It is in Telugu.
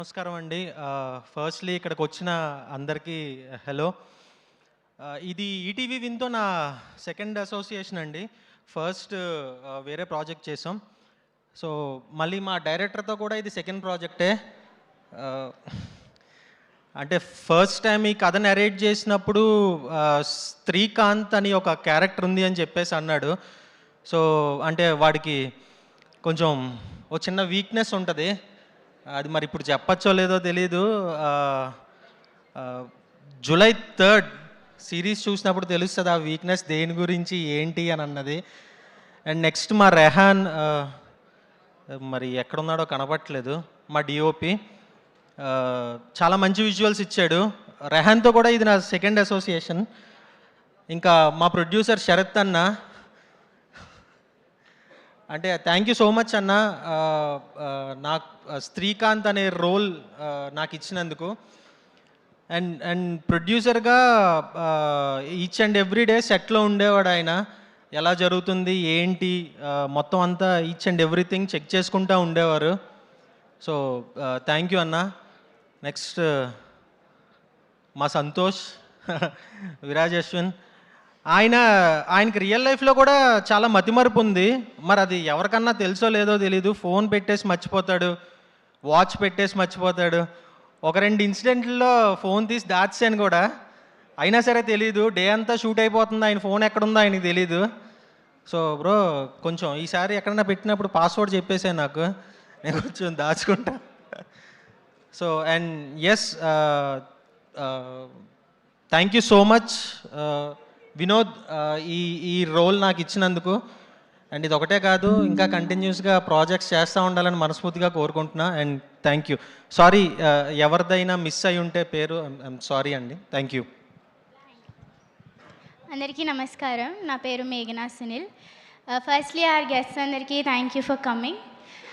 నమస్కారం అండి. ఫస్ట్‌లీ ఇక్కడికొచ్చిన అందరికీ హలో. ఇది ఈటీవీ విన్‌తో నా సెకండ్ అసోసియేషన్ అండి. ఫస్ట్ వేరే ప్రాజెక్ట్ చేసాం. సో, మళ్ళీ మా డైరెక్టర్‌తో కూడా ఇది సెకండ్ ప్రాజెక్టే. ఆహ్, అంటే ఫస్ట్ టైమ్ ఈ కథ నరేట్ చేసినప్పుడు శ్రీకాంత్ అని ఒక క్యారెక్టర్ ఉంది అని చెప్పేసి అన్నాడు. సో, అంటే వాడికి కొంచెం ఓ చిన్న వీక్‌నెస్ ఉంటది. అది మరి ఇప్పుడు చెప్పచ్చో లేదో తెలీదు. ఆహ్, ఆహ్, జూలై 3 సీరీస్ చూసినప్పుడు తెలుస్తది ఆ వీక్‌నెస్ దేని గురించి, ఏంటి అని అన్నది. అండ్ నెక్స్ట్ మా రెహాన్ మరి ఎక్కడున్నాడో కనపట్లేదు. మా డీఓపీ చాలా మంచి విజువల్స్ ఇచ్చాడు. రెహాన్‌తో కూడా ఇది నా సెకండ్ అసోసియేషన్. ఇంకా మా ప్రొడ్యూసర్ శరత్ అన్న అంటే థ్యాంక్ యూ సో మచ్ అన్న. నాకు శ్రీకాంత్ అనే రోల్ నాకు ఇచ్చినందుకు. అండ్ అండ్ ప్రొడ్యూసర్గా ఈచ్ అండ్ ఎవ్రీ డే సెట్లో ఉండేవాడు ఆయన. ఎలా జరుగుతుంది ఏంటి మొత్తం అంతా ఈచ్ అండ్ ఎవ్రీథింగ్ చెక్ చేసుకుంటూ ఉండేవారు. సో థ్యాంక్ యూ అన్న. నెక్స్ట్ మా సంతోష్ విరాజ్ అశ్విన్ ఆయనకి రియల్ లైఫ్లో కూడా చాలా మతిమరుపు ఉంది. మరి అది ఎవరికన్నా తెలుసో లేదో తెలీదు. ఫోన్ పెట్టేసి మర్చిపోతాడు, వాచ్ పెట్టేసి మర్చిపోతాడు. ఒక రెండు ఇన్సిడెంట్లో ఫోన్ తీసి దాచాను కూడా, అయినా సరే తెలీదు. డే అంతా షూట్ అయిపోతుంది, ఆయన ఫోన్ ఎక్కడుందో ఆయనకి తెలీదు. సో బ్రో కొంచెం ఈసారి ఎక్కడన్నా పెట్టినప్పుడు పాస్వర్డ్ చెప్పేసే నాకు, నేను కొంచెం దాచుకుంటా. So and yes thank you so much Vinod ఈ ఈ రోల్ నాకు ఇచ్చినందుకు. అండ్ ఇది ఒకటే కాదు, ఇంకా కంటిన్యూస్గా ప్రాజెక్ట్స్ చేస్తూ ఉండాలని మనస్ఫూర్తిగా కోరుకుంటున్నా. And thank you. సారీ ఎవరిదైనా మిస్ అయి ఉంటే పేరు, ఐఎమ్ సారీ అండి. Thank you. అందరికీ నమస్కారం. నా పేరు మేఘనా సునీల్. ఫస్ట్లీ ఆర్ గెస్ట్స్ అందరికీ థ్యాంక్ యూ ఫర్ కమింగ్.